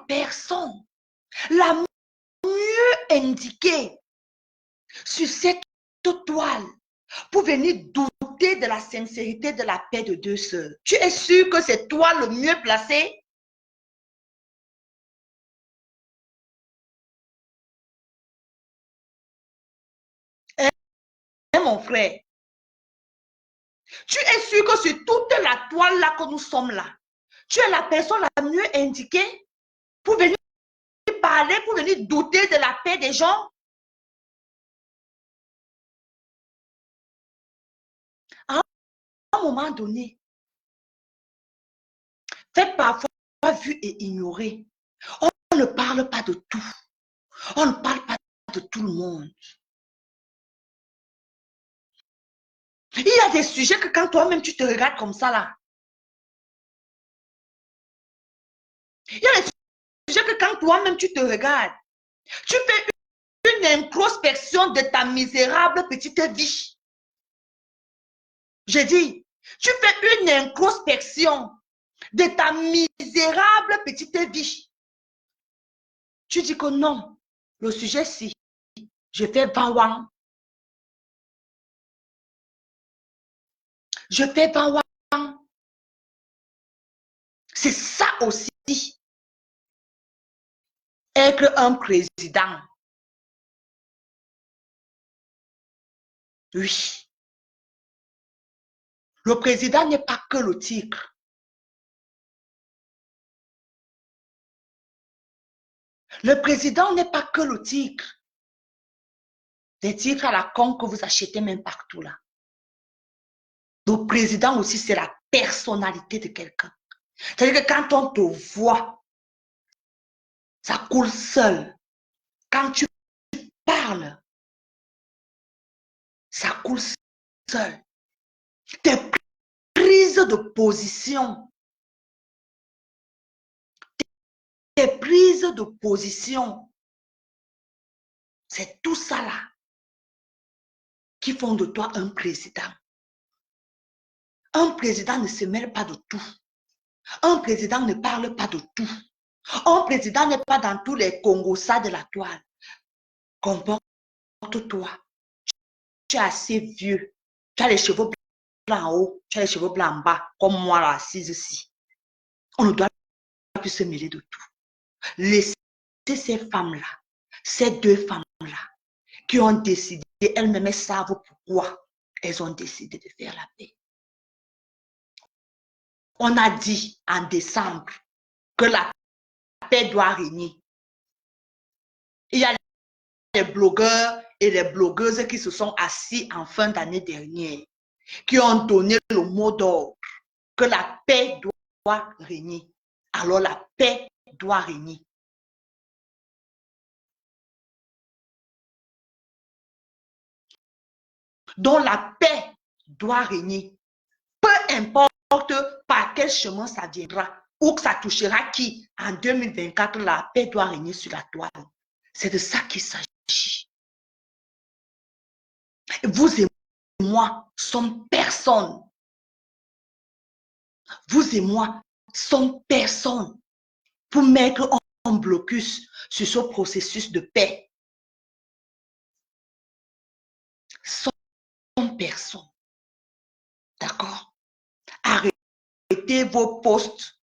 personne la mieux indiquée sur cette toile pour venir douter de la sincérité de la paix de deux sœurs? Tu es sûr que c'est toi le mieux placé? Hein, mon frère? Tu es sûr que sur toute la toile là que nous sommes là, tu es la personne la mieux indiquée pour venir parler, pour venir douter de la paix des gens? À un moment donné, faites parfois vu et ignorer. On ne parle pas de tout. On ne parle pas de tout le monde. Il y a des sujets que quand toi-même tu te regardes comme ça là, il y a des sujets que quand toi-même tu te regardes, tu fais une introspection de ta misérable petite vie. Je dis, tu fais une introspection de ta misérable petite vie. Tu dis que non, le sujet-ci, je fais bawang. Je fais bawang. C'est ça aussi, être un président. Oui. Le président n'est pas que le tigre. Le président n'est pas que le tigre. Des tigres à la con que vous achetez même partout là. Le président aussi, c'est la personnalité de quelqu'un. C'est-à-dire que quand on te voit, ça coule seul. Quand tu parles, ça coule seul. Tes prises de position, tes prises de position, c'est tout ça là qui font de toi un président. Un président ne se mêle pas de tout. Un président ne parle pas de tout. Un président n'est pas dans tous les congossas de la toile. Comporte-toi. Tu es assez vieux. Tu as les cheveux blancs en haut, tu as les cheveux blancs en bas, comme moi là, assise ici. On ne doit plus se mêler de tout. Laissez ces femmes-là, ces deux femmes-là, qui ont décidé, elles-mêmes savent pourquoi elles ont décidé de faire la paix. On a dit en décembre que la paix doit régner. Il y a les blogueurs et les blogueuses qui se sont assis en fin d'année dernière, qui ont donné le mot d'ordre que la paix doit régner. Alors la paix doit régner. Donc la paix doit régner. Peu importe par quel chemin ça viendra ou que ça touchera qui, en 2024, la paix doit régner sur la toile. C'est de ça qu'il s'agit. Vous et moi sommes personne. Vous et moi sommes personne pour mettre en blocus sur ce processus de paix. Sommes personne. D'accord? Arrêtez vos posts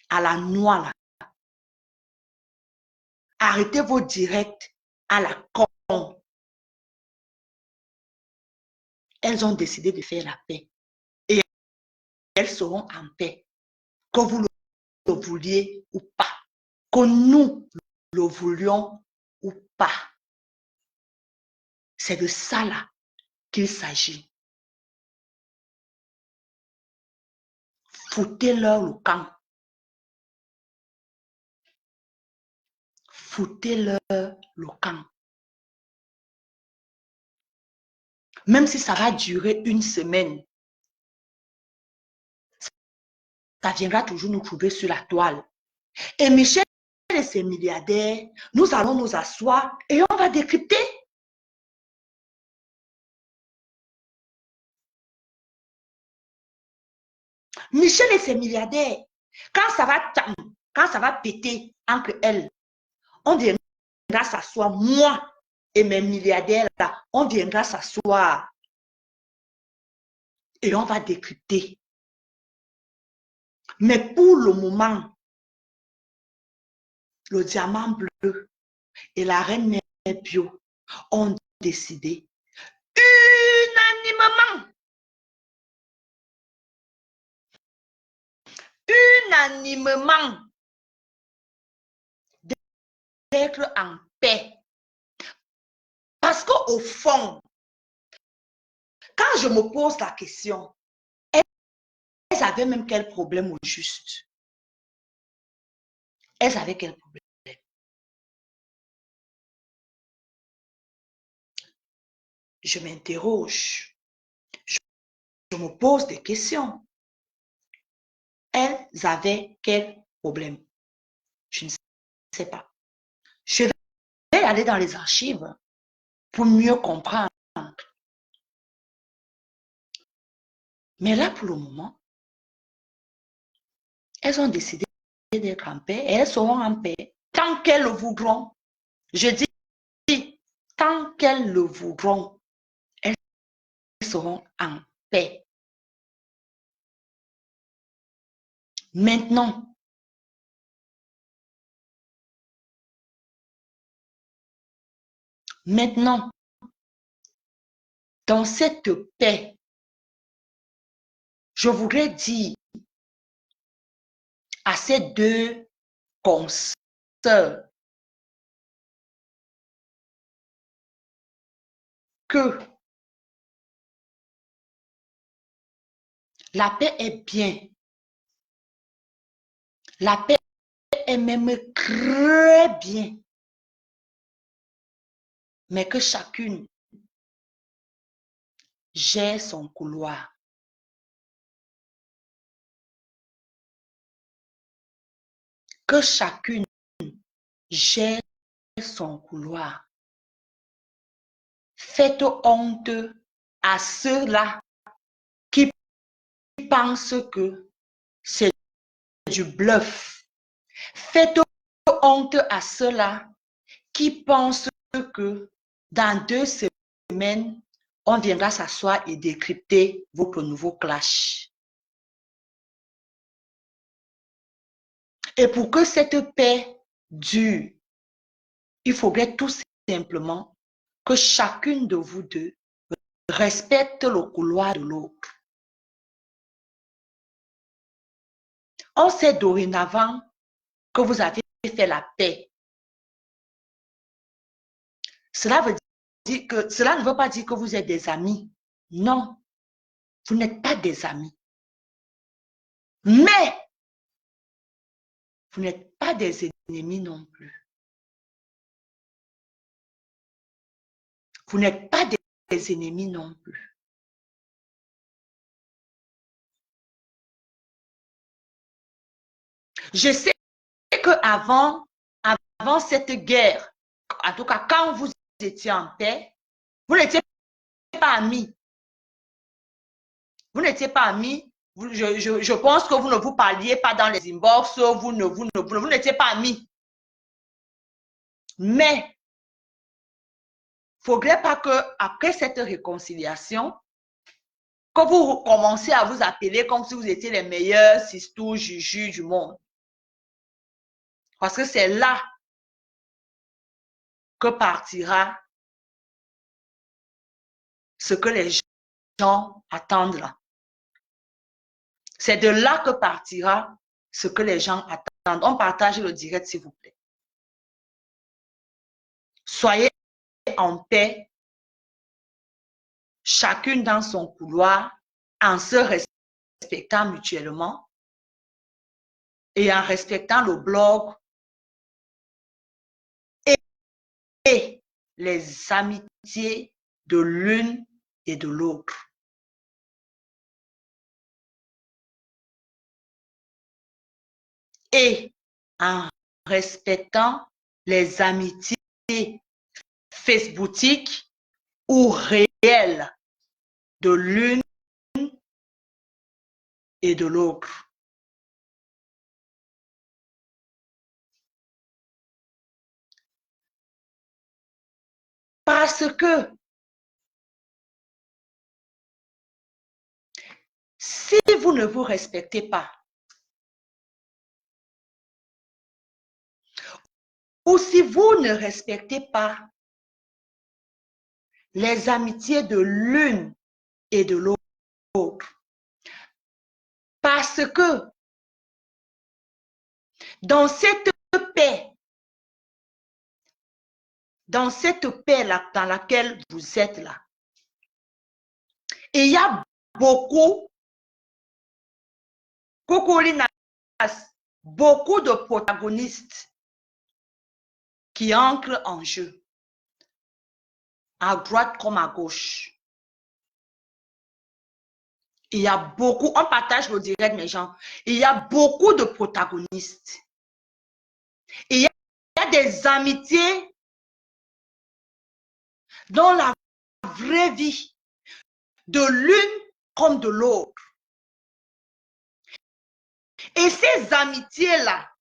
à la noix là. Arrêtez vos directs à la con. Elles ont décidé de faire la paix. Et elles seront en paix. Que vous le vouliez ou pas. Que nous le voulions ou pas. C'est de ça là qu'il s'agit. Foutez-leur le camp. Foutez-leur le camp. Même si ça va durer une semaine, ça viendra toujours nous trouver sur la toile. Et Michel et ses milliardaires, nous allons nous asseoir et on va décrypter. Michel et ses milliardaires, quand ça va quand ça va péter entre elles, on viendra s'asseoir, moi et mes milliardaires là, on viendra s'asseoir et on va décrypter. Mais pour le moment, le diamant bleu et la reine mère bio ont décidé unanimement d'être en paix. Parce qu'au fond, quand je me pose la question, elles avaient même quel problème au juste? Elles avaient quel problème? Je m'interroge. Je me pose des questions. Elles avaient quel problème? Je ne sais pas. Je vais aller dans les archives pour mieux comprendre. Mais là, pour le moment, elles ont décidé d'être en paix et elles seront en paix tant qu'elles le voudront. Je dis, tant qu'elles le voudront, elles seront en paix. Maintenant, dans cette paix, je voudrais dire à ces deux consoeurs que la paix est bien. La paix est même très bien. Mais que chacune gère son couloir. Que chacune gère son couloir. Faites honte à ceux-là qui pensent que c'est du bluff. Faites honte à ceux-là qui pensent que dans 2 semaines, on viendra s'asseoir et décrypter votre nouveau clash. Et pour que cette paix dure, il faudrait tout simplement que chacune de vous deux respecte le couloir de l'autre. On sait dorénavant que vous avez fait la paix. Cela ne veut pas dire que vous êtes des amis. Non, vous n'êtes pas des amis. Mais vous n'êtes pas des ennemis non plus. Vous n'êtes pas des ennemis non plus. Je sais qu'avant cette guerre, en tout cas quand vous étiez en paix, vous n'étiez pas amis. Vous n'étiez pas amis. Je pense que vous ne vous parliez pas dans les inbox, vous n'étiez pas amis. Mais il ne faudrait pas qu'après cette réconciliation, que vous commencez à vous appeler comme si vous étiez les meilleurs sistous juju du monde. Parce que c'est là que partira ce que les gens attendent là. C'est de là que partira ce que les gens attendent. On partage le direct, s'il vous plaît. Soyez en paix, chacune dans son couloir, en se respectant mutuellement et en respectant le blog et les amitiés de l'une et de l'autre. Et en respectant les amitiés facebookiques ou réelles de l'une et de l'autre. Parce que si vous ne vous respectez pas, ou si vous ne respectez pas les amitiés de l'une et de l'autre, parce que dans cette paix-là dans laquelle vous êtes là, il y a beaucoup de protagonistes qui entrent en jeu, à droite comme à gauche. Il y a beaucoup, on partage le direct, mes gens, il y a beaucoup de protagonistes. Il y a des amitiés dans la vraie vie, de l'une comme de l'autre. Et ces amitiés-là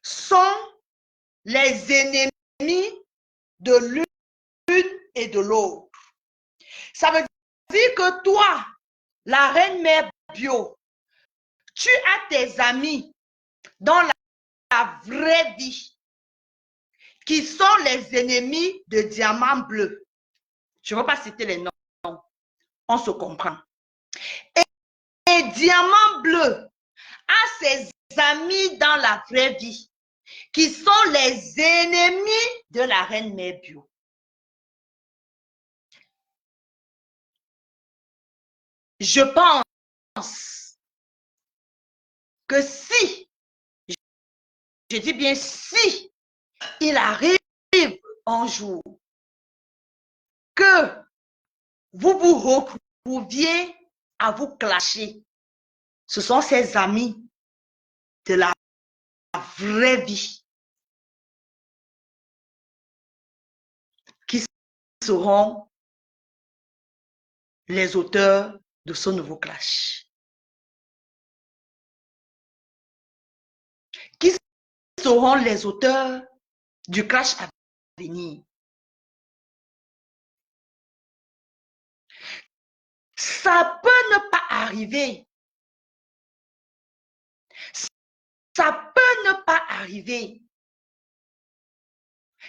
sont les ennemis de l'une et de l'autre. Ça veut dire que toi, la reine mère bio, tu as tes amis dans la vraie vie qui sont les ennemis de Diamant Bleu. Je ne veux pas citer les noms. On se comprend. Et Diamant Bleu a ses amis dans la vraie vie qui sont les ennemis de la reine mère bio. Je pense que si, je dis bien si, il arrive un jour que vous vous retrouviez à vous clasher, ce sont ces amis de la vraie vie qui seront les auteurs de ce nouveau clash. Qui seront les auteurs du clash à venir. Ça peut ne pas arriver. Ça peut ne pas arriver.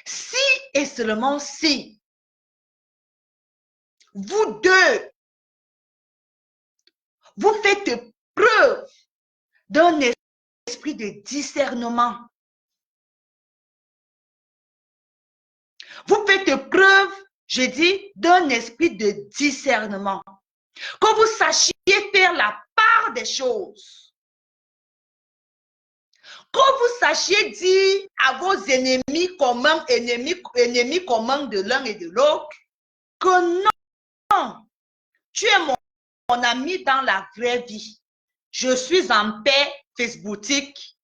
Si et seulement si vous deux, vous faites preuve d'un esprit de discernement. Vous faites preuve, je dis, d'un esprit de discernement. Que vous sachiez faire la part des choses. Que vous sachiez dire à vos ennemis communs, ennemis communs de l'un et de l'autre, que non, tu es mon ami dans la vraie vie. Je suis en paix facebookique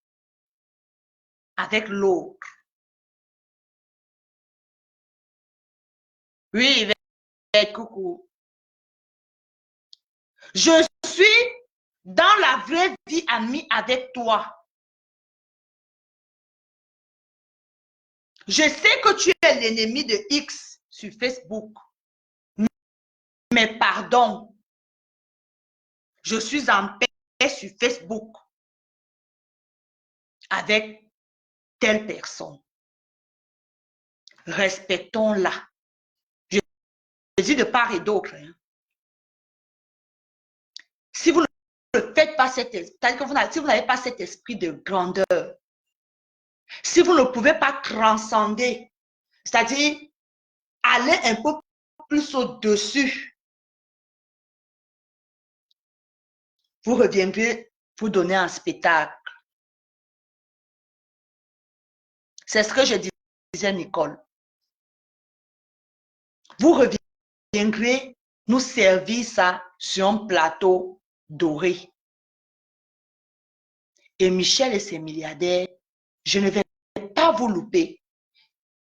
avec l'autre. Oui, coucou. Je suis dans la vraie vie ami avec toi. Je sais que tu es l'ennemi de X sur Facebook. Mais pardon, je suis en paix sur Facebook avec telle personne. Respectons-la. Je dis de part et d'autre. Hein. Si vous ne faites pas cet esprit, si vous n'avez pas cet esprit de grandeur, si vous ne pouvez pas transcender, c'est-à-dire aller un peu plus au-dessus, vous reviendrez vous donner un spectacle. C'est ce que je disais, Nicole. Vous reviendrez nous servir ça sur un plateau doré. Et Michel et ses milliardaires, je ne vais pas vous louper.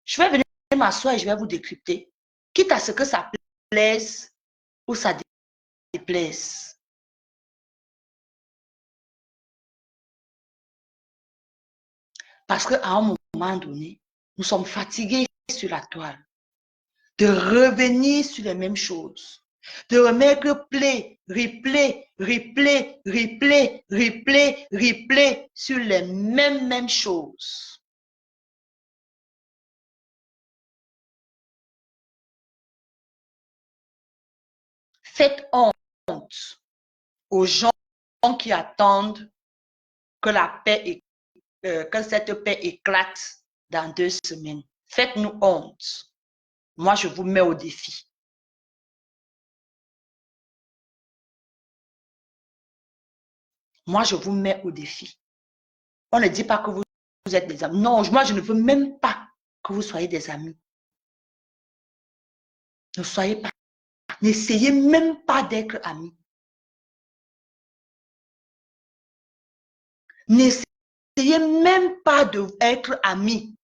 Je vais venir m'asseoir et je vais vous décrypter. Quitte à ce que ça plaise ou ça déplaise. Parce qu'à un moment donné, Nous sommes fatigués sur la toile de revenir sur les mêmes choses, de remettre play, replay, replay, replay, replay, replay sur les mêmes choses. Faites honte aux gens qui attendent que la paix, que cette paix éclate dans 2 semaines. Faites-nous honte. Moi, je vous mets au défi. Moi, je vous mets au défi. On ne dit pas que vous êtes des amis. Non, moi, je ne veux même pas que vous soyez des amis. Ne soyez pas. N'essayez même pas d'être amis. N'essayez même pas d'être amis.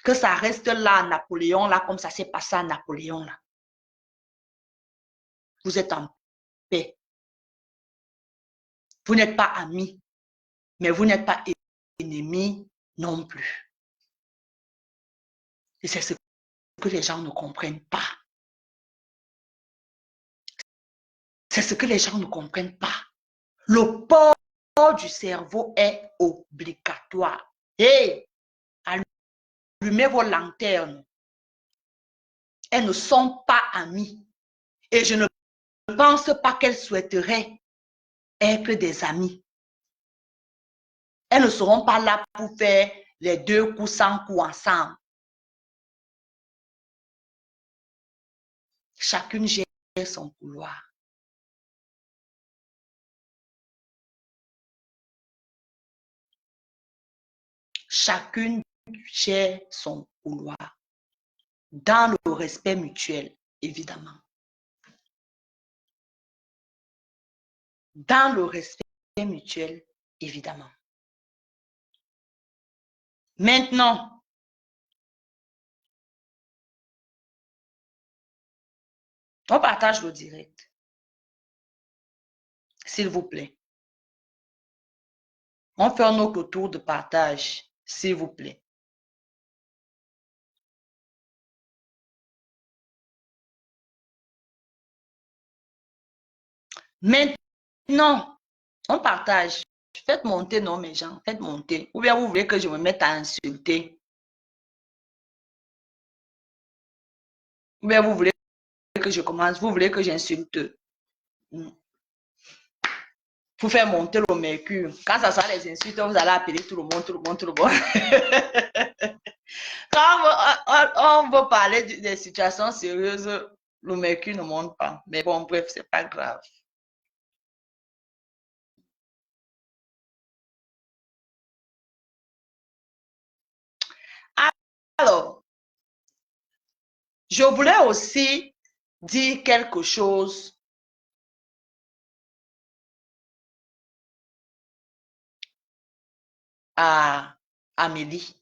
Que ça reste là, Napoléon, là, comme ça s'est passé à Napoléon, là. Vous êtes en paix. Vous n'êtes pas amis, mais vous n'êtes pas ennemis non plus. Et c'est ce que les gens ne comprennent pas. C'est ce que les gens ne comprennent pas. Le port du cerveau est obligatoire. Hey, allumez vos lanternes. Elles ne sont pas amies. Et je ne pense pas qu'elles souhaiteraient être des amies. Elles ne seront pas là pour faire les 2 coups, 100 coups ensemble. Chacune gère son couloir. Chacune gère son couloir. Dans le respect mutuel, évidemment. Dans le respect mutuel, évidemment. Maintenant, on partage le direct. S'il vous plaît. On fait un autre tour de partage, s'il vous plaît. Maintenant, on partage. Faites monter, non, mes gens, faites monter. Ou bien vous voulez que je me mette à insulter. Ou bien vous voulez que je commence, vous voulez que j'insulte. Pour faire monter le mercure. Quand ça sera les insultes, vous allez appeler tout le monde, tout le monde, tout le monde. Quand on veut parler des situations sérieuses, le mercure ne monte pas. Mais bon, bref, c'est pas grave. Alors, je voulais aussi dire quelque chose à Amélie.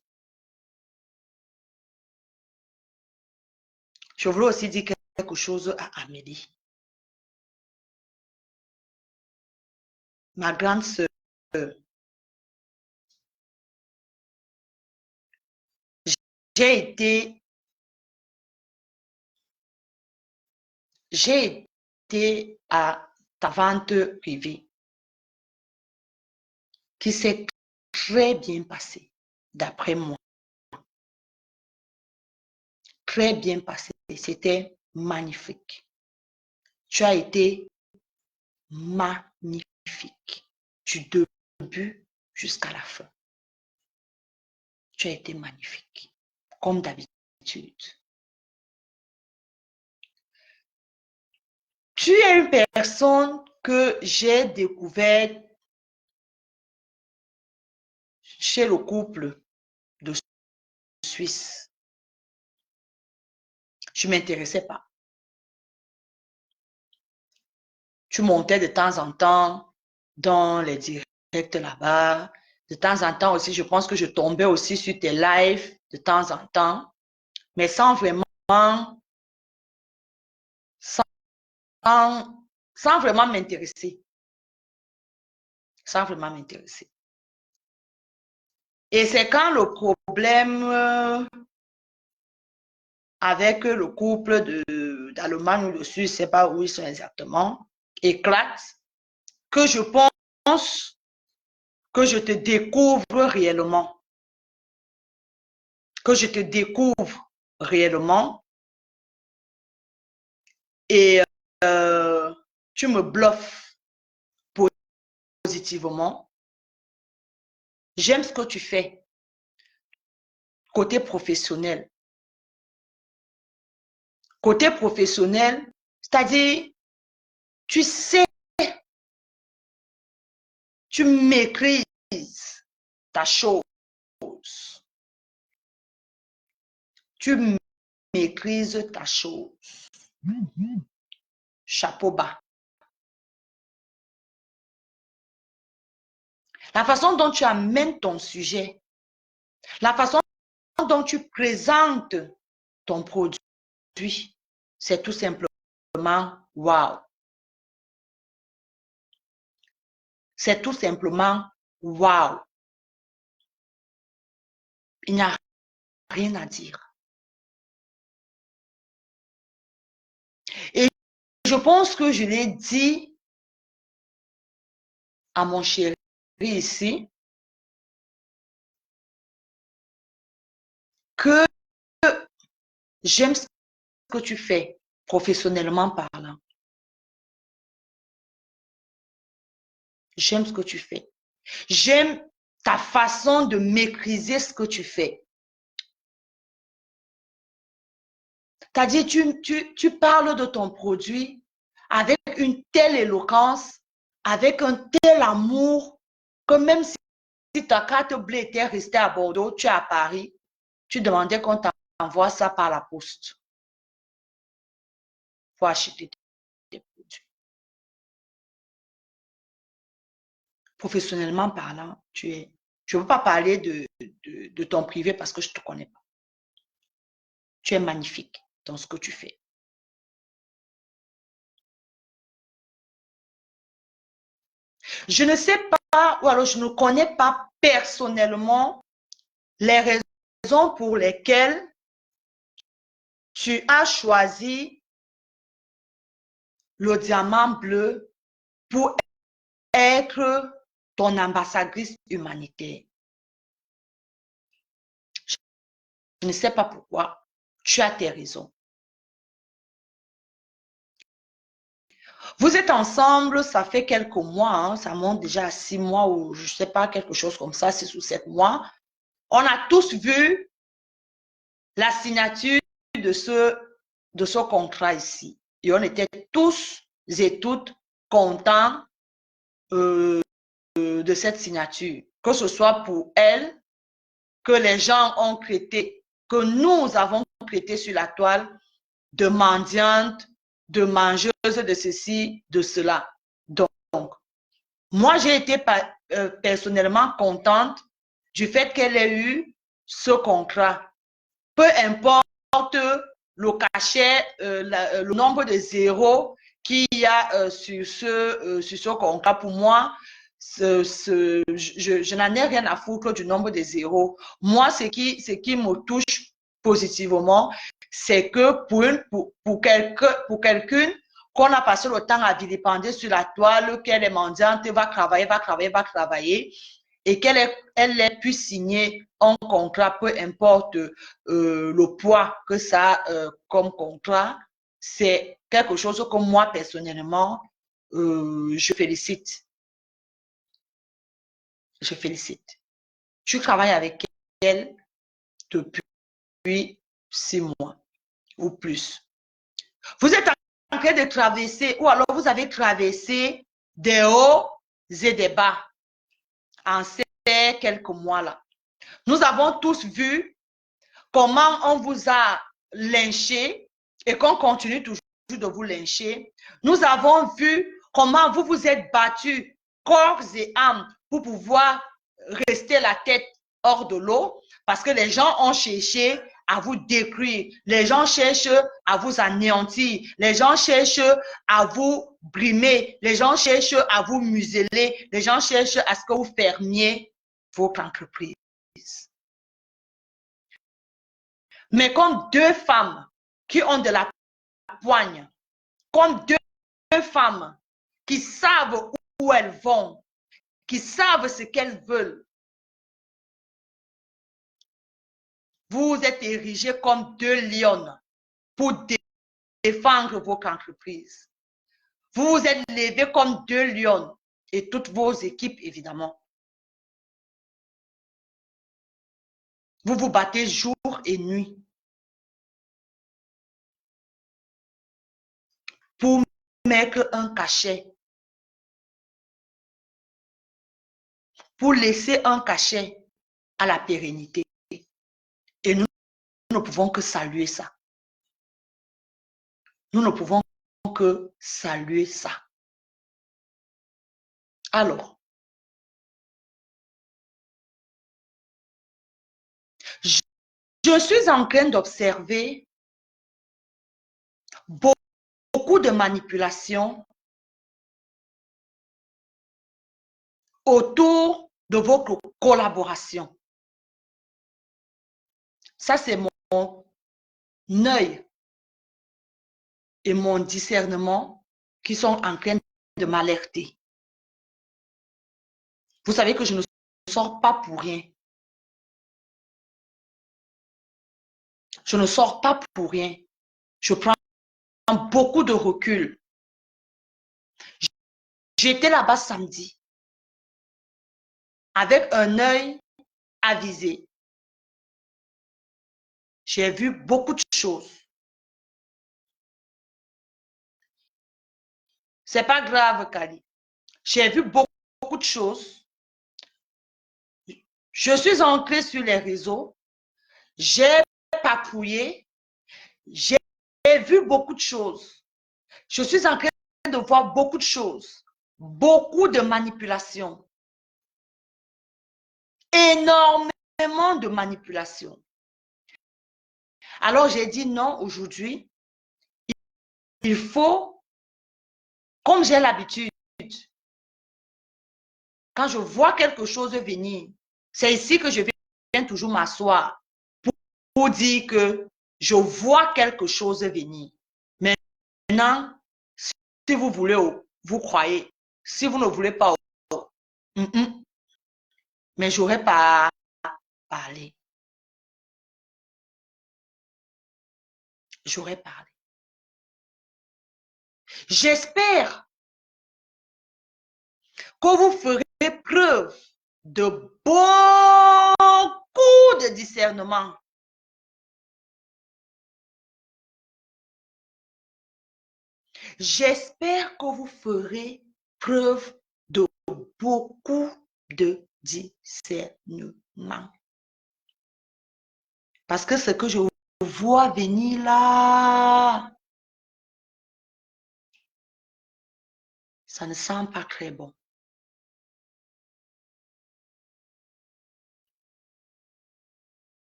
Je voulais aussi dire quelque chose à Amélie. Ma grande sœur, j'ai été à ta vente privée qui s'est très bien passée, d'après moi. Très bien passée. C'était magnifique. Tu as été magnifique du début jusqu'à la fin. Tu as été magnifique, comme d'habitude. Tu es une personne que j'ai découverte chez le couple de Suisse. Je ne m'intéressais pas. Tu montais de temps en temps dans les directs là-bas. De temps en temps aussi, je pense que je tombais aussi sur tes lives de temps en temps, mais sans vraiment m'intéresser. Sans vraiment m'intéresser. Et c'est quand le problème avec le couple d'Allemagne ou de Suisse, je ne sais pas où ils sont exactement, éclate, que je pense que je te découvre réellement. Que je te découvre réellement. Et tu me bluffes positivement. J'aime ce que tu fais. Côté professionnel. Côté professionnel, c'est-à-dire, tu sais, tu maîtrises ta chose. Tu maîtrises ta chose. Chapeau bas. La façon dont tu amènes ton sujet, la façon dont tu présentes ton produit, c'est tout simplement wow. C'est tout simplement wow. Il n'y a rien à dire. Et je pense que je l'ai dit à mon chéri ici, que j'aime ce que tu fais, professionnellement parlant. J'aime ce que tu fais. J'aime ta façon de maîtriser ce que tu fais. C'est-à-dire, tu parles de ton produit avec une telle éloquence, avec un tel amour, que même si ta carte bleue était restée à Bordeaux, tu es à Paris, tu demandais qu'on t'envoie ça par la poste pour acheter tes produits. Professionnellement parlant, tu es... Je ne veux pas parler de ton privé parce que je ne te connais pas. Tu es magnifique dans ce que tu fais. Je ne sais pas, ou alors je ne connais pas personnellement les raisons pour lesquelles tu as choisi le diamant bleu pour être ton ambassadrice humanitaire. Je ne sais pas pourquoi. Tu as tes raisons. Vous êtes ensemble, ça fait quelques mois, hein, ça monte déjà à 6 mois ou je ne sais pas, quelque chose comme ça, 6 ou 7 mois. On a tous vu la signature de ce contrat ici. Et on était tous et toutes contents de cette signature. Que ce soit pour elle, que les gens ont traité, que nous avons traité sur la toile de mendiante, de mangeuse de ceci, de cela. Donc, moi, j'ai été personnellement contente du fait qu'elle ait eu ce contrat. Peu importe le cachet, le nombre de zéros qu'il y a sur ce contrat, pour moi, je n'en ai rien à foutre du nombre de zéros. Moi, ce qui me touche positivement, c'est que pour quelqu'un qu'on a passé le temps à vilipender sur la toile, qu'elle est mendiante, va travailler, et qu'elle ait pu signer un contrat, peu importe le poids que ça a comme contrat, c'est quelque chose que moi, personnellement, je félicite. Je félicite. Je travaille avec elle depuis 6 mois ou plus. Vous êtes en train de traverser, ou alors vous avez traversé des hauts et des bas en ces quelques mois-là. Nous avons tous vu comment on vous a lynché et qu'on continue toujours de vous lyncher. Nous avons vu comment vous vous êtes battus corps et âme pour pouvoir rester la tête hors de l'eau parce que les gens ont cherché à vous détruire. Les gens cherchent à vous anéantir. Les gens cherchent à vous brimer. Les gens cherchent à vous museler. Les gens cherchent à ce que vous fermiez votre entreprise. Mais comme deux femmes qui ont de la poigne, comme deux femmes qui savent où elles vont, qui savent ce qu'elles veulent, vous êtes érigés comme deux lionnes pour défendre votre entreprise. Vous vous êtes levés comme deux lions et toutes vos équipes, évidemment. Vous vous battez jour et nuit pour mettre un cachet, pour laisser un cachet à la pérennité. Et nous ne pouvons que saluer ça. Nous ne pouvons que saluer ça. Alors, je suis en train d'observer beaucoup de manipulations autour de votre collaboration. Ça, c'est mon œil et mon discernement qui sont en train de m'alerter. Vous savez que je ne sors pas pour rien. Je ne sors pas pour rien. Je prends beaucoup de recul. J'étais là-bas samedi avec un œil avisé. J'ai vu beaucoup de choses. C'est pas grave, Kali. J'ai vu beaucoup de choses. Je suis entrée sur les réseaux. J'ai papouillé. J'ai vu beaucoup de choses. Je suis en train de voir beaucoup de choses. Beaucoup de manipulations. Énormément de manipulations. Alors j'ai dit non aujourd'hui. Il faut, comme j'ai l'habitude, quand je vois quelque chose venir, c'est ici que je viens toujours m'asseoir pour dire que je vois quelque chose venir. Maintenant, si vous voulez, vous croyez. Si vous ne voulez pas, mais j'aurais pas parlé. J'aurais parlé. J'espère que vous ferez preuve de beaucoup de discernement. J'espère que vous ferez preuve de beaucoup de discernement. Parce que ce que je vois venir là, ça ne sent pas très bon.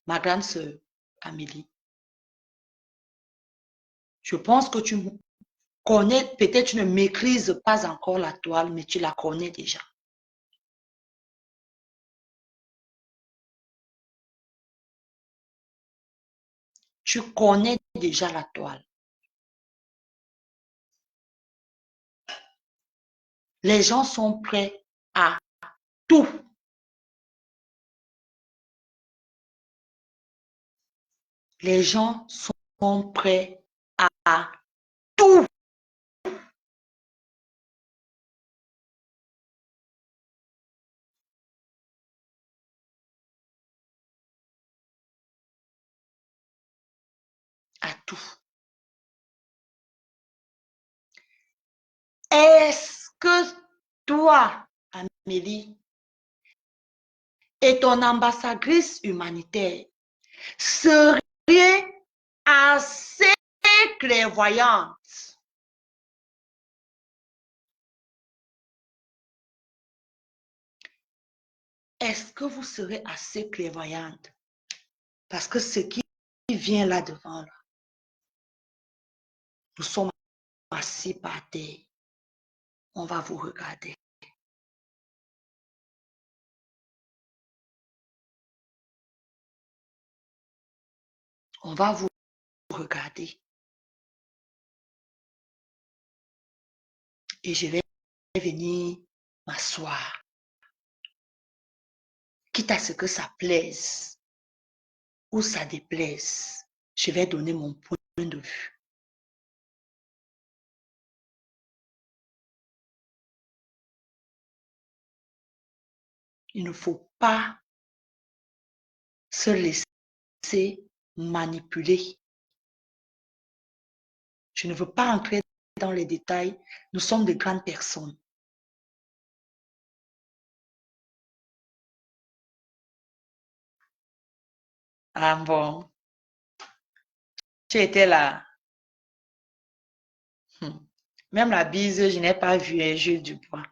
Ma grande sœur, Amélie, je pense que tu connais, peut-être tu ne maîtrises pas encore la toile, mais tu la connais déjà. Tu connais déjà la toile. Les gens sont prêts à tout. Les gens sont prêts à tout. À tout. Est-ce que toi, Amélie, et ton ambassadrice humanitaire seriez assez clairvoyante? Est-ce que vous serez assez clairvoyante? Parce que ce qui vient là devant, là, nous sommes assis par terre. On va vous regarder. On va vous regarder. Et je vais venir m'asseoir. Quitte à ce que ça plaise ou ça déplaise, je vais donner mon point de vue. Il ne faut pas se laisser manipuler. Je ne veux pas entrer dans les détails. Nous sommes de grandes personnes. Ah bon, tu étais là. Même la bise, je n'ai pas vu un jeu du bois.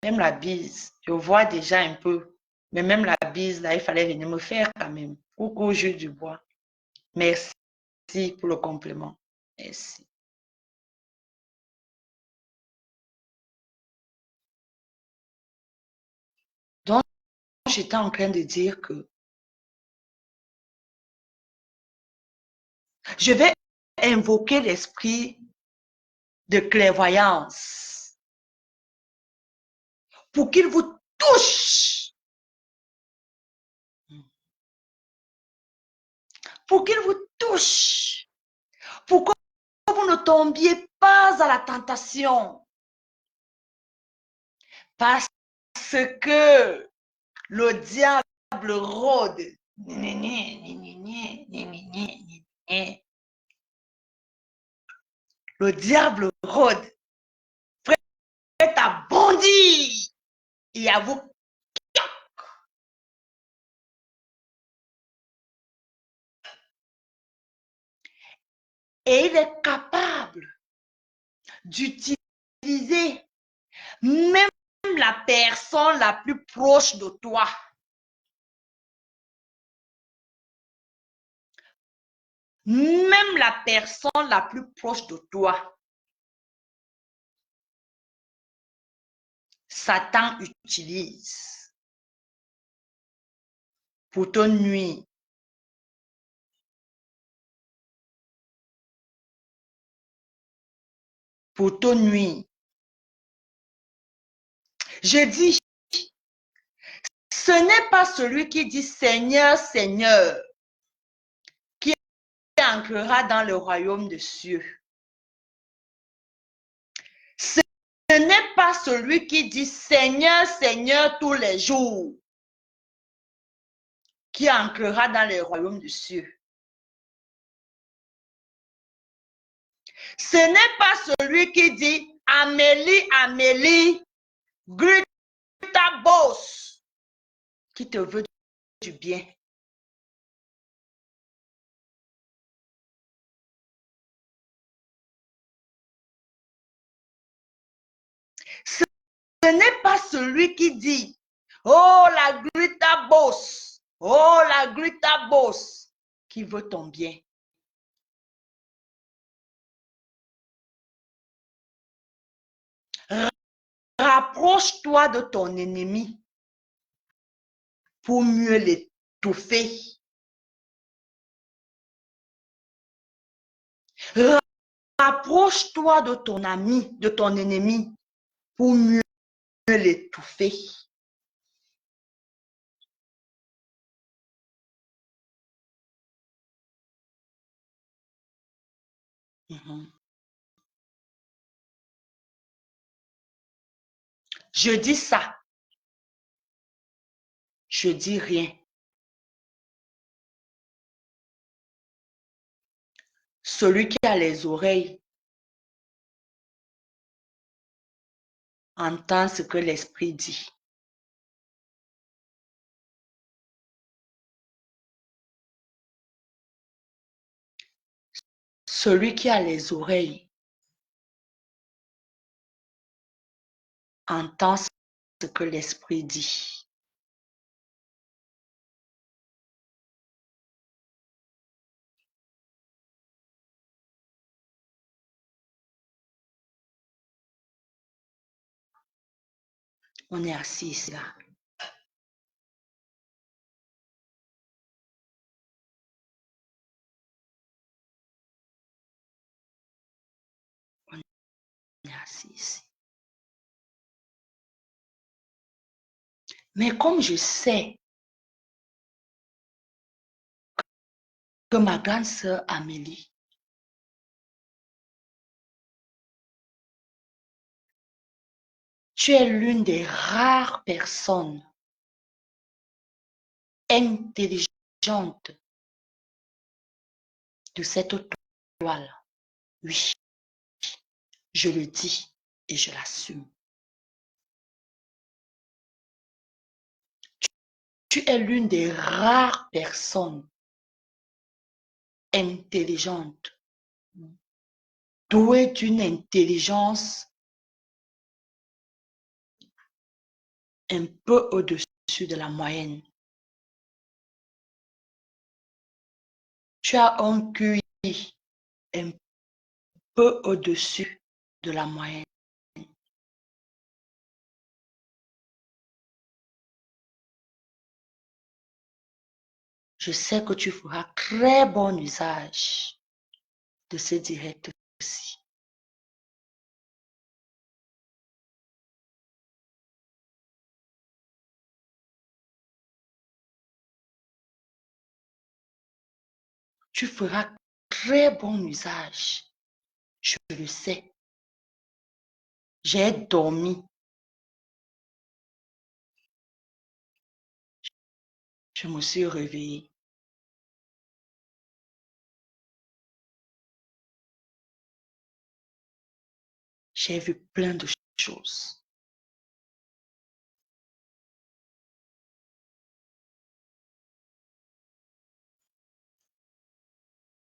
Même la bise, je vois déjà un peu. Mais même la bise, là, il fallait venir me faire quand même. Coucou, jeu du bois. Merci pour le complément. Merci. Donc, j'étais en train de dire que je vais invoquer l'esprit de clairvoyance pour qu'il vous touche. Pour qu'il vous touche. Pour que vous ne tombiez pas à la tentation. Parce que le diable rôde. Le diable rôde. Prêt à bondir et à vous. Et il est capable d'utiliser même la personne la plus proche de toi. Même la personne la plus proche de toi. Satan utilise pour te nuire. Pour te nuire. Je dis, ce n'est pas celui qui dit Seigneur, Seigneur, qui entrera dans le royaume des cieux. Ce n'est pas celui qui dit Seigneur, Seigneur tous les jours, qui entrera dans le royaume des cieux. Ce n'est pas celui qui dit Amélie, Amélie, grita boss, qui te veut du bien. Ce n'est pas celui qui dit oh la grita boss, oh la grita boss, qui veut ton bien. Rapproche-toi de ton ennemi pour mieux l'étouffer. Rapproche-toi de ton ami, de ton ennemi pour mieux l'étouffer. Je dis ça. Je dis rien. Celui qui a les oreilles entend ce que l'esprit dit. Celui qui a les oreilles entend ce que l'esprit dit. On est assis là. assis ici. Mais comme je sais que ma grande sœur Amélie tu es l'une des rares personnes intelligentes de cette toile. Oui, je le dis et je l'assume. Tu es l'une des rares personnes intelligentes, douée d'une intelligence un peu au-dessus de la moyenne. Tu as un QI un peu au-dessus de la moyenne. Je sais que tu feras très bon usage de ce direct-ci. Tu feras très bon usage. Je le sais. J'ai dormi. Je me suis réveillée. J'ai vu plein de choses.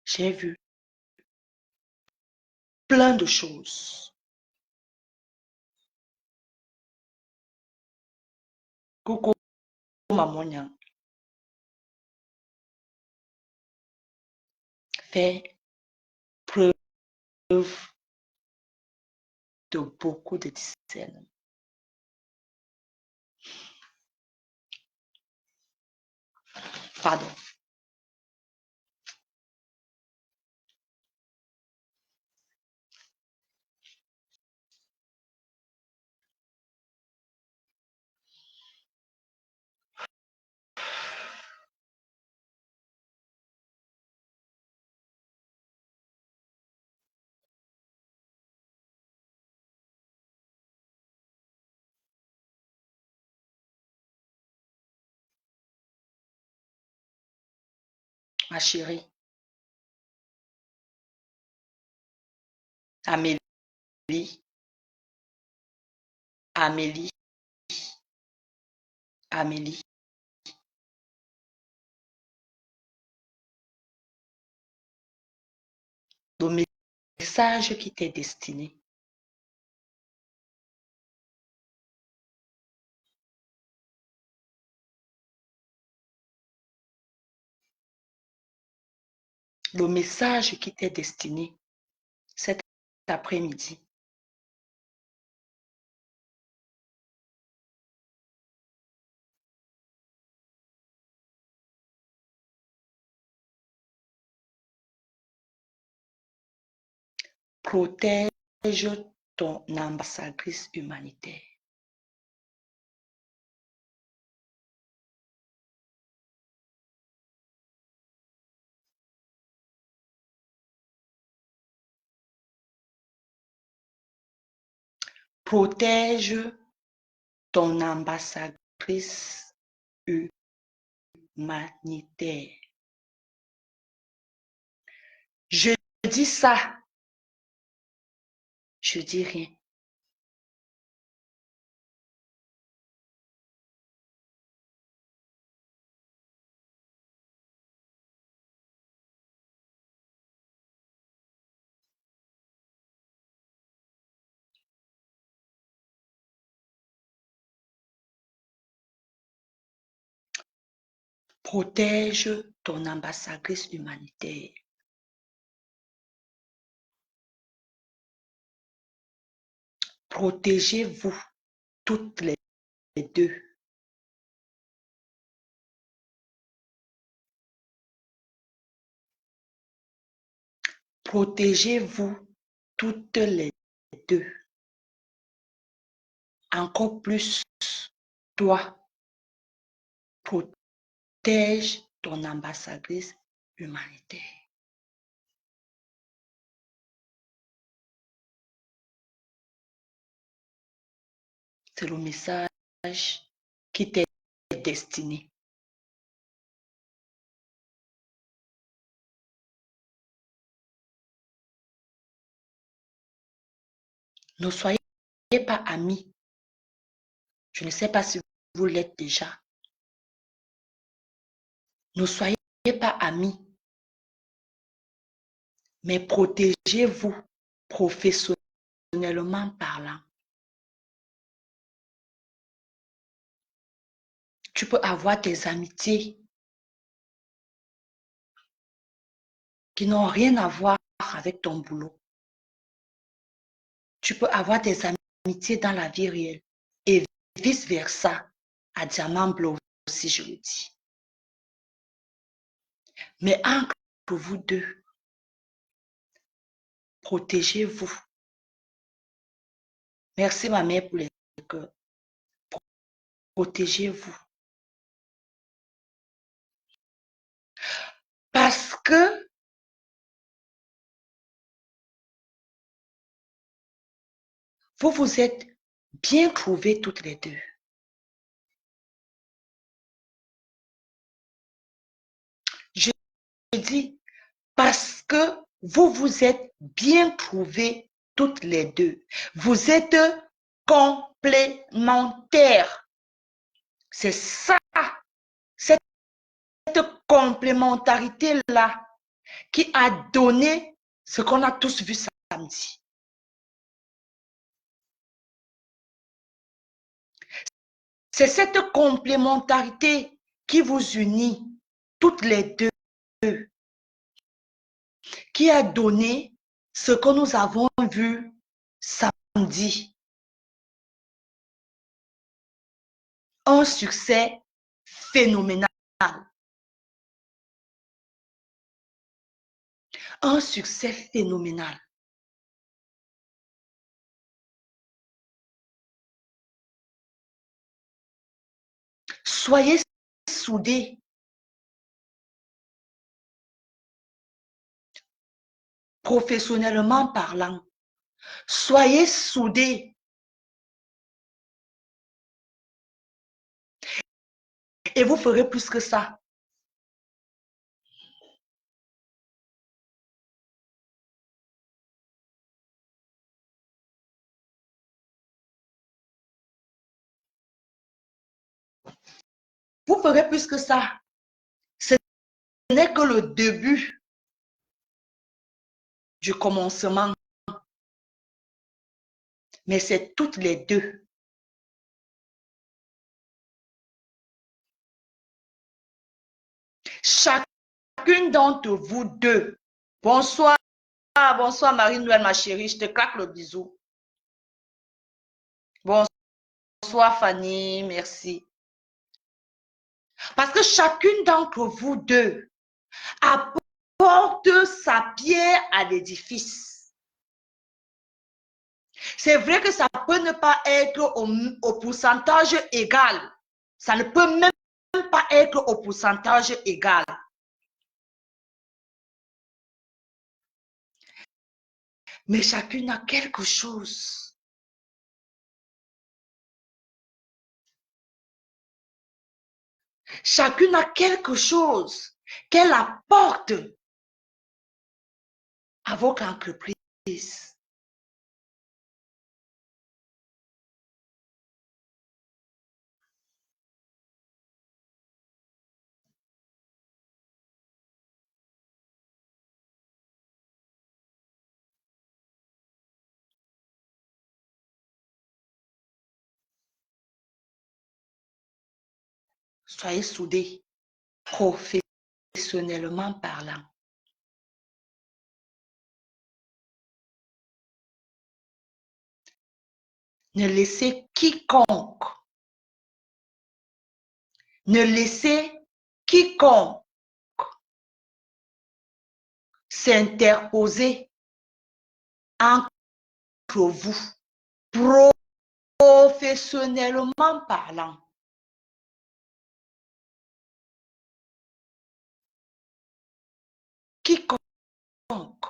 J'ai vu plein de choses. Coucou, maman. Fais preuve de beaucoup de discernement. Pardon. Ma chérie, Amélie, Amélie, Amélie. Le message qui t'est destiné. Le message qui t'est destiné cet après-midi. Protège ton ambassadrice humanitaire. Protège ton ambassadrice humanitaire. Je dis ça. Je dis rien. Protège ton ambassadrice humanitaire. Protégez-vous toutes les deux. Protégez-vous toutes les deux. encore plus, toi, protège ton ambassadrice humanitaire. C'est le message qui t'est destiné. Ne soyez pas amis. Je ne sais pas si vous l'êtes déjà. Ne soyez pas amis, mais protégez-vous professionnellement parlant. Tu peux avoir des amitiés qui n'ont rien à voir avec ton boulot. Tu peux avoir des amitiés dans la vie réelle et vice-versa, à diamant bleu aussi, je le dis. Mais entre vous deux, protégez-vous. Merci ma mère pour les cœurs. Protégez-vous. Parce que vous vous êtes bien trouvés toutes les deux. Je dis parce que vous vous êtes bien trouvés toutes les deux. Vous êtes complémentaires. C'est ça, cette complémentarité-là qui a donné ce qu'on a tous vu samedi. C'est cette complémentarité qui vous unit toutes les deux, qui a donné ce que nous avons vu samedi. Un succès phénoménal. Un succès phénoménal. Soyez soudés. Professionnellement parlant. Soyez soudés. Et vous ferez plus que ça. Vous ferez plus que ça. Ce n'est que le début du commencement. Mais c'est toutes les deux. Chacune d'entre vous deux. Bonsoir. Bonsoir Marie-Noël, ma chérie. Je te claque le bisou. Bonsoir Fanny. Merci. Parce que chacune d'entre vous deux apporte sa pierre à l'édifice. C'est vrai que ça peut ne pas être au pourcentage égal. Ça ne peut même pas être au pourcentage égal. Mais chacune a quelque chose. Chacune a quelque chose qu'elle apporte à votre entreprise. Soyez soudés, professionnellement parlant. Ne laissez quiconque s'interposer entre vous professionnellement parlant, quiconque,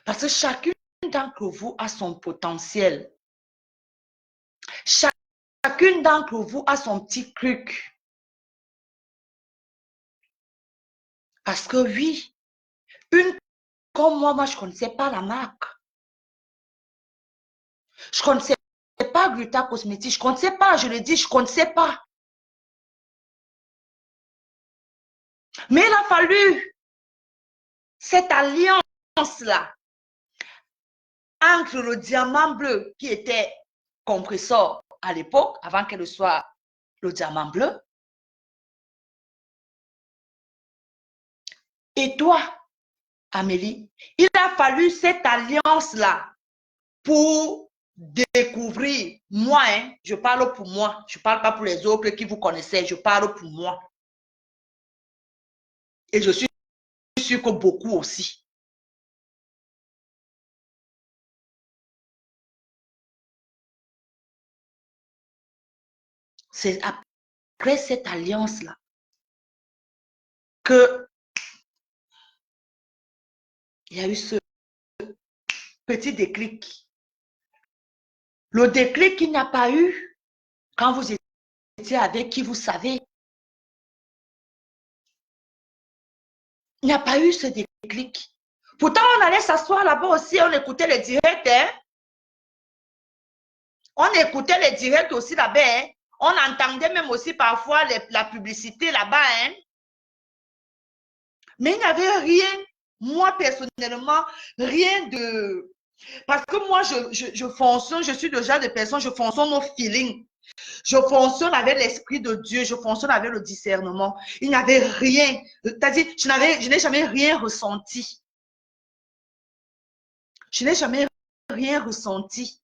parce que chacune d'entre vous a son potentiel. Chacune d'entre vous a son petit truc. Parce que oui, une comme moi, je ne connaissais pas la marque. Je ne connaissais pas Gluta Cosmétique. Je ne connaissais pas, je le dis, je ne connaissais pas. Mais il a fallu cette alliance-là entre le diamant bleu qui était compresseur à l'époque, avant qu'elle soit le diamant bleu, et toi, Amélie. Il a fallu cette alliance-là pour découvrir, moi, hein, je parle pour moi, je ne parle pas pour les autres qui vous connaissaient, je parle pour moi. Et je suis sûre que beaucoup aussi. C'est après cette alliance-là que il y a eu ce petit déclic. Le déclic qu'il n'y a pas eu quand vous étiez avec qui vous savez. Il n'y a pas eu ce déclic. Pourtant, on allait s'asseoir là-bas aussi, on écoutait les directs. Hein? On écoutait les directs aussi là-bas. Hein? On entendait même aussi parfois la publicité là-bas. Hein? Mais il n'y avait rien, moi personnellement, rien de... Parce que moi, je fonctionne, je suis le genre de personne, je fonctionne au feeling. Je fonctionne avec l'Esprit de Dieu, je fonctionne avec le discernement. Il n'y avait rien. C'est-à-dire, je n'ai jamais rien ressenti. Je n'ai jamais rien ressenti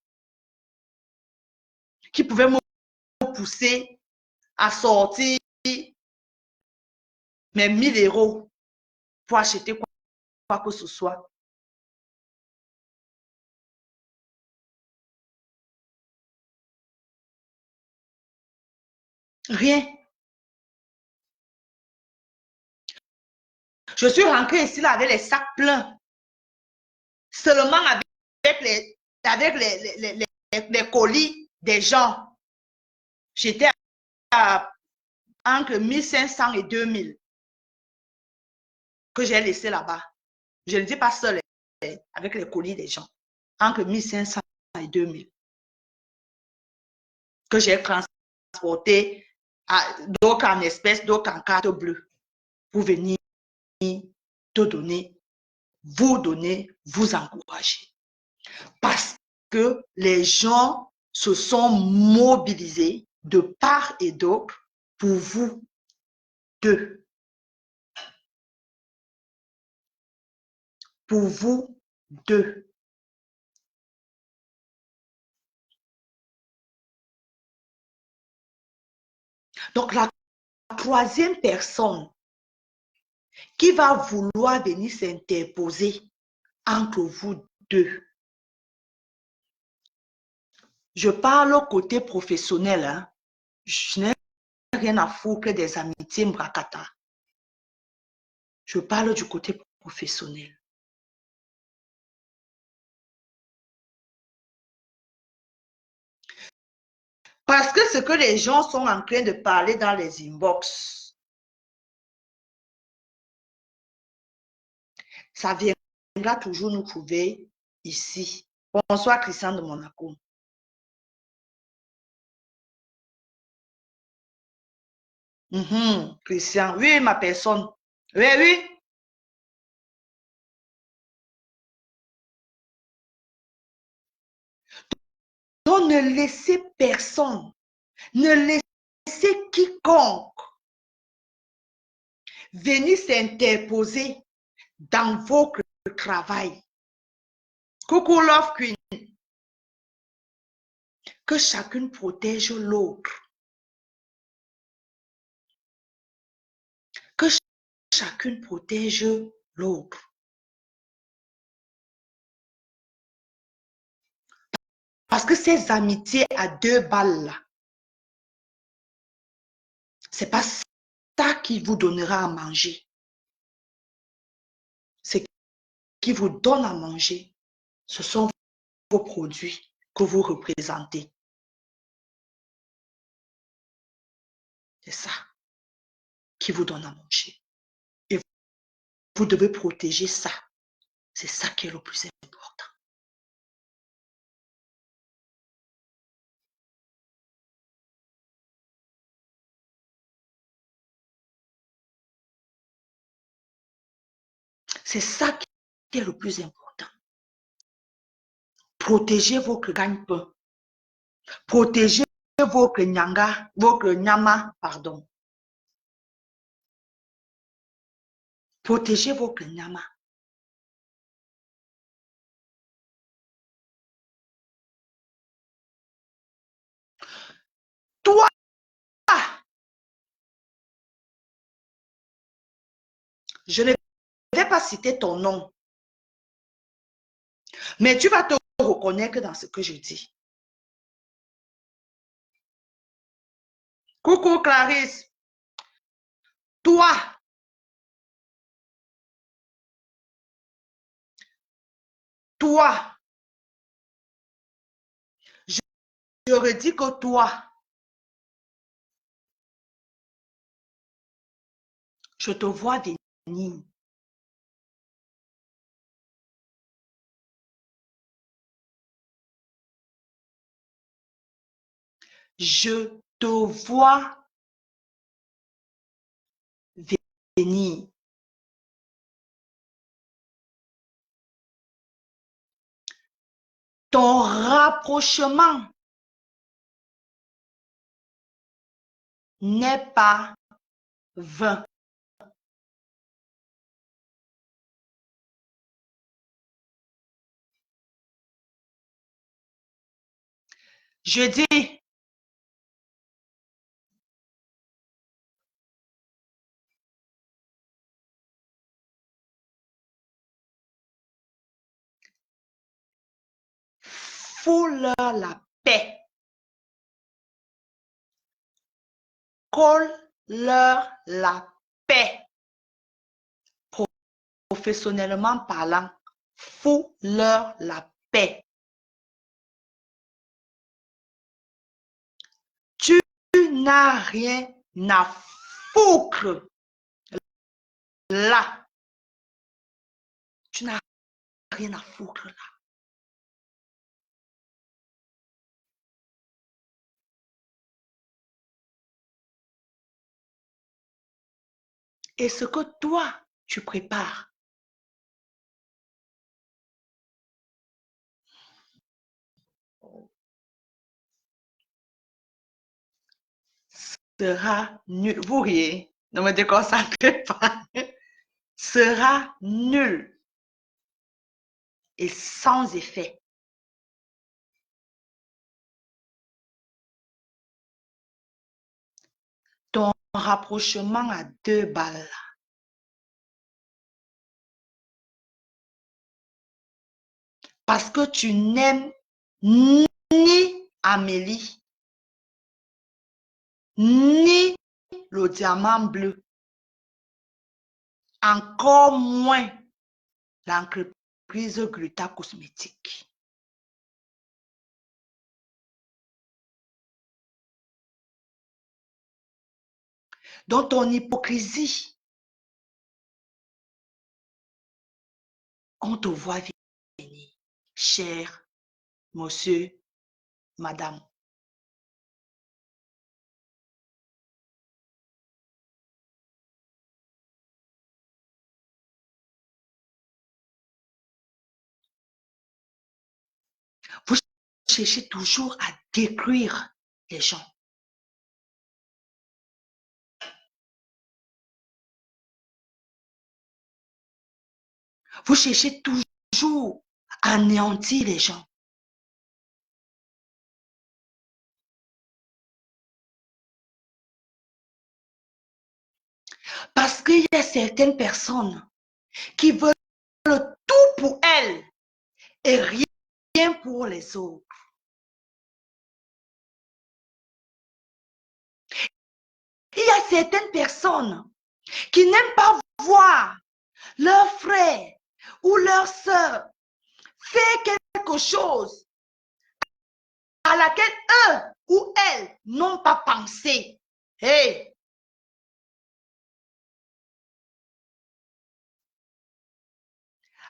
qui pouvait me pousser à sortir mes 1 000 € pour acheter quoi que ce soit. Rien. Je suis rentrée ici là avec les sacs pleins. Seulement avec les colis des gens. J'étais entre 1 500 et 2 000 que j'ai laissé là-bas. Je ne dis pas seul, avec les colis des gens. Entre 1 500 et 2 000 que j'ai transporté, d'autres en espèces, d'autres en carte bleue, pour venir te donner, vous encourager. Parce que les gens se sont mobilisés de part et d'autre pour vous deux. Pour vous deux. Donc, la troisième personne qui va vouloir venir s'interposer entre vous deux. Je parle au côté professionnel. Hein. Je n'ai rien à foutre des amitiés mbrakata. Je parle du côté professionnel. Parce que ce que les gens sont en train de parler dans les inbox, ça viendra toujours nous trouver ici. Bonsoir Christian de Monaco. Christian, oui, ma personne. Oui, oui. Donc, ne laissez personne, ne laissez quiconque venir s'interposer dans votre travail. Coucou Love Queen. Que chacune protège l'autre. Que chacune protège l'autre. Parce que ces amitiés à 2 balles, là, c'est pas ça qui vous donnera à manger. Ce qui vous donne à manger, ce sont vos produits que vous représentez. C'est ça qui vous donne à manger. Et vous devez protéger ça. C'est ça qui est le plus important. C'est ça qui est le plus important. Protégez votre gagne-pain. Protégez votre nyanga, votre nyama, pardon. Protégez votre nyama. Toi, je ne vais pas citer ton nom, mais tu vas te reconnaître dans ce que je dis. Coucou Clarisse. Toi, toi, je redis que toi, je te vois venir. Je te vois venir. Ton rapprochement n'est pas vain. Je dis, fous-leur la paix. Colle-leur la paix. Professionnellement parlant, fous-leur la paix. Tu n'as rien à foutre là. Tu n'as rien à foutre là. Et ce que toi, tu prépares, sera nul. Vous riez, ne me déconcentrez pas. Sera nul et sans effet. Ton rapprochement à 2 balles. Parce que tu n'aimes ni Amélie, ni le diamant bleu, encore moins l'entreprise Gluta Cosmétique. Dans ton hypocrisie, on te voit venir, cher monsieur, madame. Vous cherchez toujours à détruire les gens. Vous cherchez toujours à anéantir les gens. Parce qu'il y a certaines personnes qui veulent tout pour elles et rien pour les autres. y a certaines personnes qui n'aiment pas voir leur frère ou leur sœur faire quelque chose à laquelle eux ou elles n'ont pas pensé. Hey!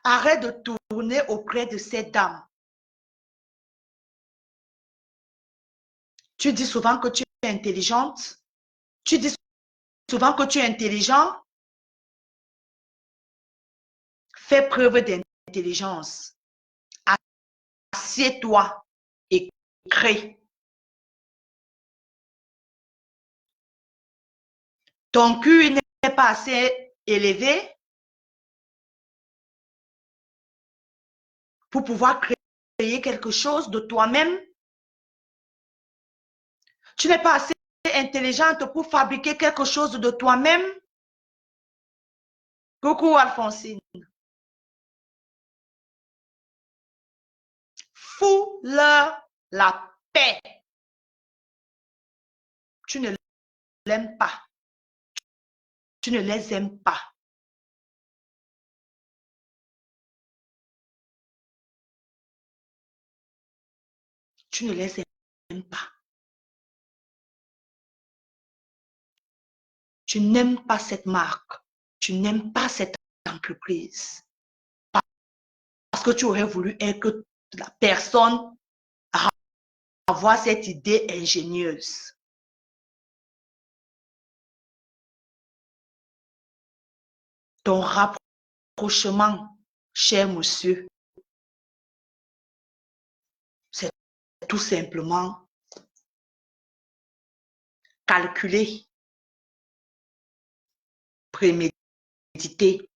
Arrête de tourner auprès de cette dame. Tu dis souvent que tu es intelligente. Tu dis souvent que tu es intelligent. Fais preuve d'intelligence. Assieds-toi et crée. Ton QI n'est pas assez élevé pour pouvoir créer quelque chose de toi-même. Tu n'es pas assez intelligente pour fabriquer quelque chose de toi-même. Coucou Alphonsine. Fous-leur la paix. Tu ne l'aimes pas. Tu ne les aimes pas. Tu ne les aimes pas. Tu n'aimes pas cette marque. Tu n'aimes pas cette entreprise. Parce que tu aurais voulu être la personne à avoir cette idée ingénieuse. Ton rapprochement, cher monsieur, c'est tout simplement calculé, prémédité.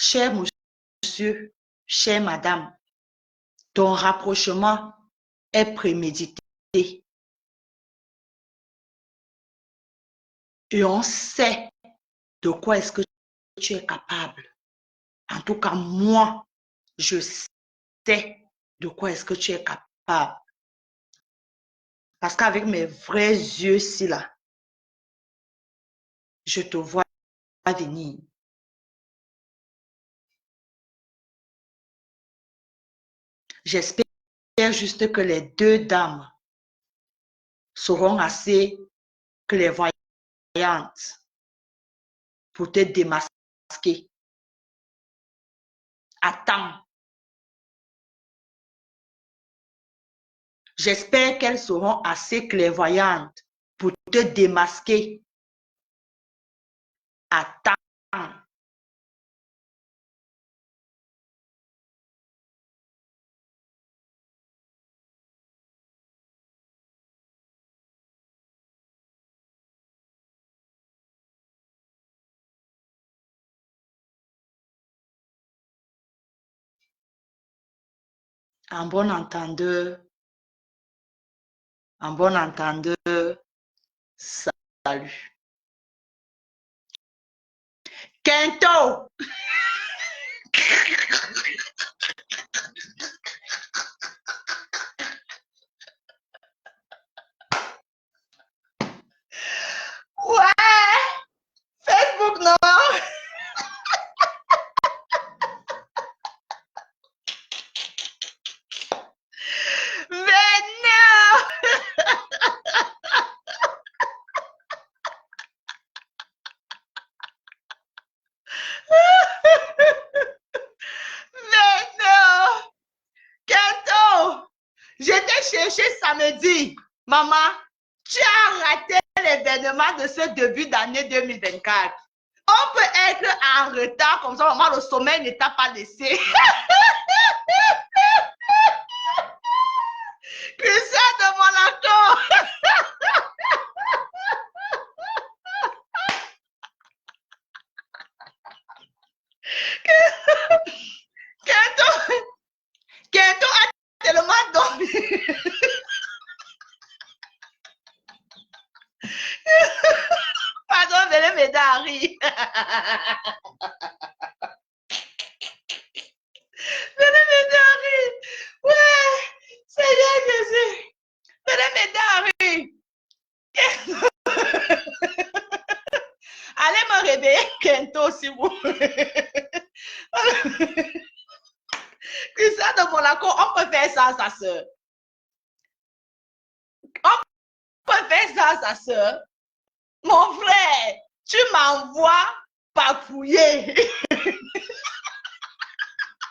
Cher monsieur, chère madame, ton rapprochement est prémédité. Et on sait de quoi est-ce que tu es capable. En tout cas, moi, je sais de quoi est-ce que tu es capable. Parce qu'avec mes vrais yeux-ci, là, je te vois venir. J'espère juste que les deux dames seront assez clairvoyantes pour te démasquer. Attends. J'espère qu'elles seront assez clairvoyantes pour te démasquer. Attends. En bon entendeur, salut. Kento! Ouais! Facebook, non! Mais non! Mais non! Kento! Je t'ai cherché samedi. Maman, tu as raté l'événement de ce début d'année 2024. On peut être en retard comme ça, maman, le sommeil ne t'a pas laissé. Christian de Monaco. Kento a tellement dormi. Pardon, venez Venez m'aider à rire. Ouais, Seigneur Jésus. Venez m'aider à rire. Allez me réveiller bientôt, s'il vous plaît. Christian de Monaco, on peut faire ça à sa soeur. On peut faire ça à sa soeur. Mon frère, tu m'envoies patrouiller.